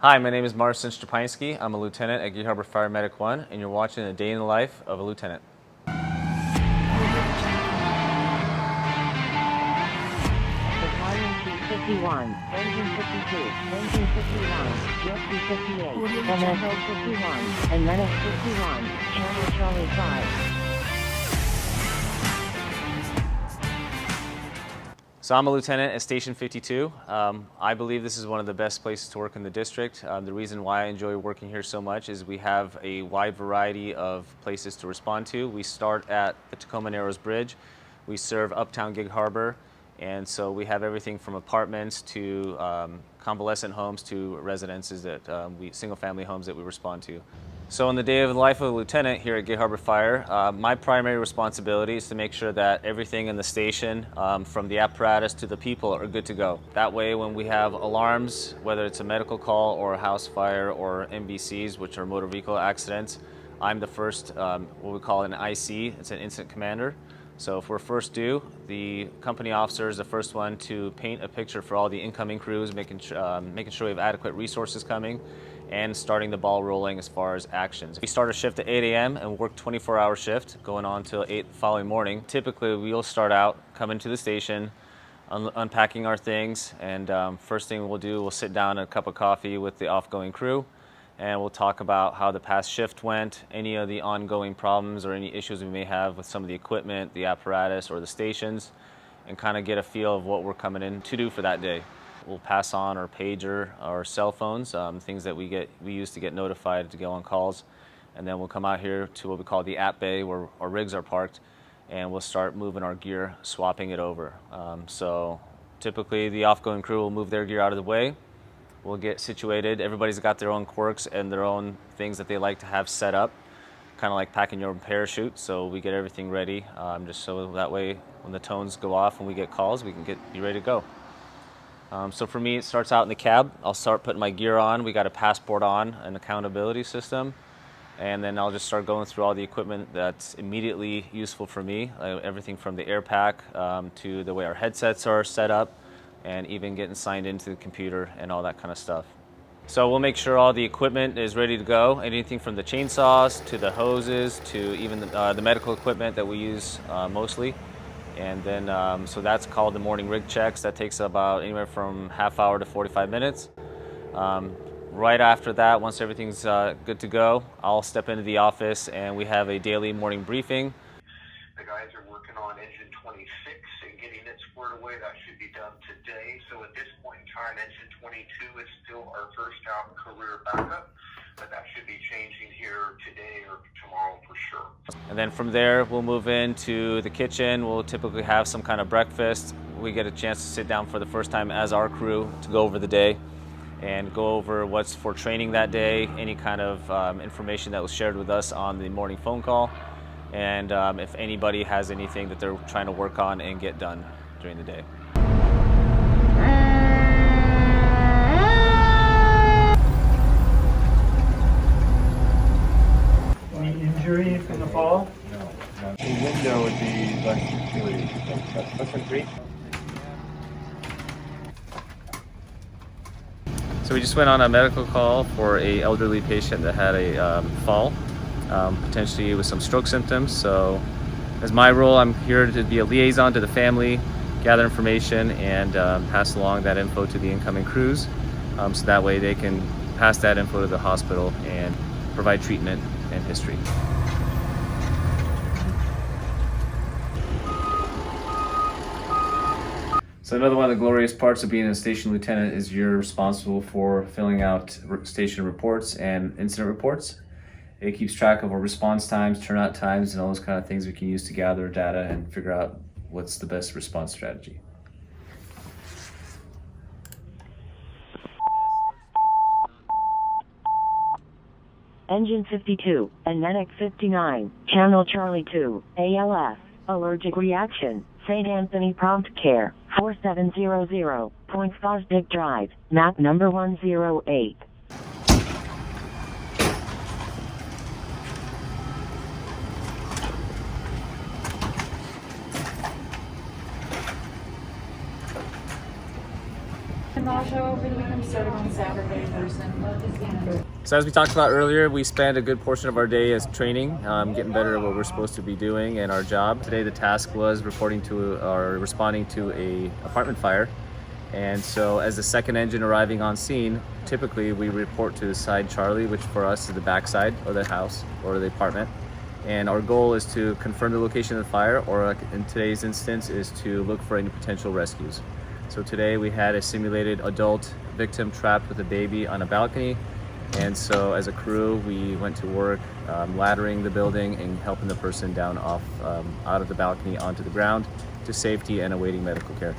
Hi, my name is Marcin Szczepanski. I'm a lieutenant at Gig Harbor Fire Medic 1, and you're watching a day in the life of a lieutenant. Battalion 251, Engine 52, Engine 51, Jet 58, MSO 51, and Medic 51, Channel Charlie 5. So I'm a lieutenant at Station 52. I believe this is one of the best places to work in the district. The reason why I enjoy working here so much is we have a wide variety of places to respond to. We start at the Tacoma Narrows Bridge. We serve uptown Gig Harbor, and so we have everything from apartments to convalescent homes to residences that single-family homes that we respond to. So in the day of the life of a lieutenant here at Gig Harbor Fire, my primary responsibility is to make sure that everything in the station, from the apparatus to the people, are good to go. That way, when we have alarms, whether it's a medical call or a house fire or MVCs, which are motor vehicle accidents, I'm the first, what we call an IC, it's an incident commander. So if we're first due, the company officer is the first one to paint a picture for all the incoming crews, making sure we have adequate resources coming, and starting the ball rolling as far as actions. We start a shift at 8 a.m. and work 24-hour shift going on till 8 the following morning. Typically, we'll start out, come into the station, unpacking our things, and first thing we'll do, we'll sit down at a cup of coffee with the off-going crew, and we'll talk about how the past shift went, any of the ongoing problems or any issues we may have with some of the equipment, the apparatus, or the stations, and kind of get a feel of what we're coming in to do for that day. We'll pass on our pager, our cell phones, things that we use to get notified to go on calls, and then we'll come out here to what we call the app bay where our rigs are parked, and we'll start moving our gear, swapping it over. So typically the off-going crew will move their gear out of the way. We'll get situated. Everybody's got their own quirks and their own things that they like to have set up, kind of like packing your own parachute. So we get everything ready, just so that way when the tones go off and we get calls, we can be ready to go. So for me, it starts out in the cab. I'll start putting my gear on. We got a passport on, an accountability system, and then I'll just start going through all the equipment that's immediately useful for me, everything from the air pack to the way our headsets are set up, and even getting signed into the computer and all that kind of stuff. So we'll make sure all the equipment is ready to go, anything from the chainsaws to the hoses to even the medical equipment that we use mostly. And then, so that's called the morning rig checks. That takes about anywhere from half hour to 45 minutes. Right after that, once everything's good to go, I'll step into the office and we have a daily morning briefing. The guys are working on engine 26 and getting it squared away. That should be done today. So at this point in time, engine 22 is still our first out career backup, but that should be changing here today or tomorrow for sure. And then from there, we'll move into the kitchen. We'll typically have some kind of breakfast. We get a chance to sit down for the first time as our crew to go over the day and go over what's for training that day, any kind of information that was shared with us on the morning phone call, and if anybody has anything that they're trying to work on and get done during the day. Any injury from the fall? No. The window would be less security. Less than 3. So we just went on a medical call for an elderly patient that had a fall, potentially with some stroke symptoms. So as my role, I'm here to be a liaison to the family, gather information, and pass along that info to the incoming crews, so that way they can pass that info to the hospital and provide treatment and history. So another one of the glorious parts of being a station lieutenant is you're responsible for filling out station reports and incident reports. It keeps track of our response times, turnout times, and all those kind of things we can use to gather data and figure out what's the best response strategy. Engine 52, and Medic 59, Channel Charlie 2, ALF, allergic reaction, St. Anthony Prompt Care, 4700, Point Fosdick Drive, map number 108. and all show over the weekend, starting on Saturday in person. So as we talked about earlier, we spend a good portion of our day as training, getting better at what we're supposed to be doing and our job. Today the task was responding to a apartment fire. And so as the second engine arriving on scene, typically we report to side Charlie, which for us is the backside of the house or the apartment. And our goal is to confirm the location of the fire, or like in today's instance is to look for any potential rescues. So today we had a simulated adult victim trapped with a baby on a balcony. And so as a crew, we went to work laddering the building and helping the person down out of the balcony onto the ground to safety and awaiting medical care.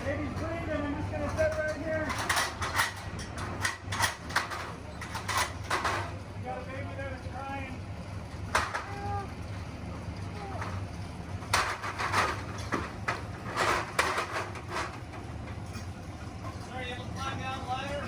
Baby's breathing. I'm just gonna sit right here. We got a baby that is crying. Sorry, you able to climb down the ladder?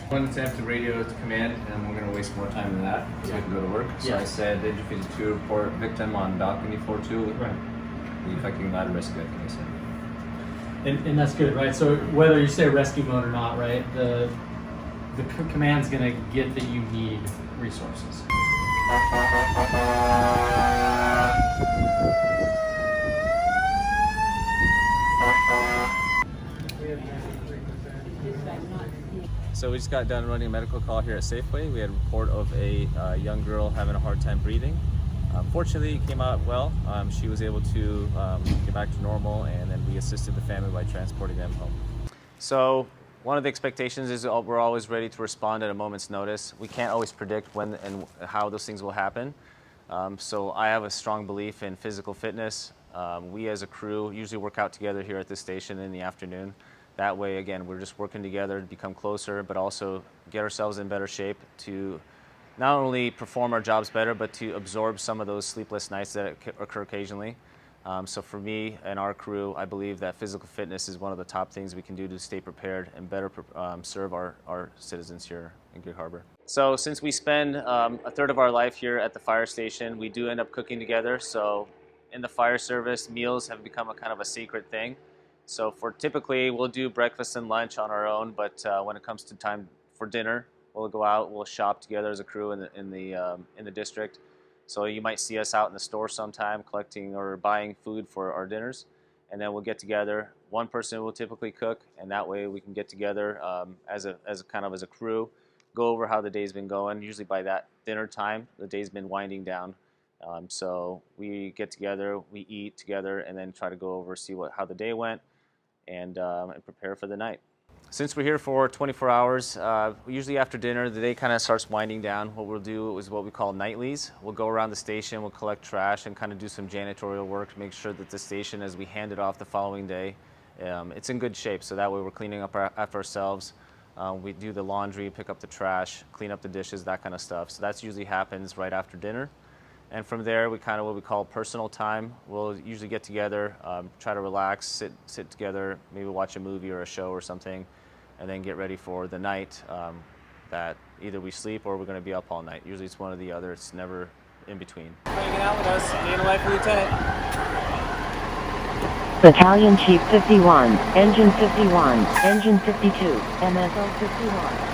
One attempt to radio to command, and we're going to waste more time than that so we can go to work. So I said Engine 52 report victim on balcony 42. Right. The effecting ladder rescue, I think I said. And that's good, right? So whether you say rescue mode or not, right, the command's gonna get that you need resources. So we just got done running a medical call here at Safeway. We had a report of a young girl having a hard time breathing. Fortunately, it came out well. She was able to get back to normal, and then we assisted the family by transporting them home. So one of the expectations is we're always ready to respond at a moment's notice. We can't always predict when and how those things will happen. So I have a strong belief in physical fitness. We as a crew usually work out together here at this station in the afternoon. That way, again, we're just working together to become closer, but also get ourselves in better shape to not only perform our jobs better, but to absorb some of those sleepless nights that occur occasionally. So for me and our crew, I believe that physical fitness is one of the top things we can do to stay prepared and better serve our citizens here in Gig Harbor. So since we spend a third of our life here at the fire station, we do end up cooking together. So in the fire service, meals have become a kind of a secret thing. So for typically, we'll do breakfast and lunch on our own, but when it comes to time for dinner, we'll go out, we'll shop together as a crew in the district. So you might see us out in the store sometime collecting or buying food for our dinners, and then we'll get together. One person will typically cook, and that way we can get together as a crew, go over how the day's been going. Usually by that dinner time, the day's been winding down. So we get together, we eat together, and then try to go over, see how the day went, and prepare for the night. Since we're here for 24 hours, usually after dinner, the day kind of starts winding down. What we'll do is what we call nightlies. We'll go around the station, we'll collect trash, and kind of do some janitorial work to make sure that the station, as we hand it off the following day, it's in good shape. So that way we're cleaning up after ourselves. We do the laundry, pick up the trash, clean up the dishes, that kind of stuff. So that usually happens right after dinner. And from there, we kind of what we call personal time. We'll usually get together, try to relax, sit together, maybe watch a movie or a show or something, and then get ready for the night that either we sleep or we're going to be up all night. Usually it's one or the other. It's never in between. Hanging out with us, me and the wife, Lieutenant. Battalion Chief 51, Engine 51, Engine 52, MSO 51.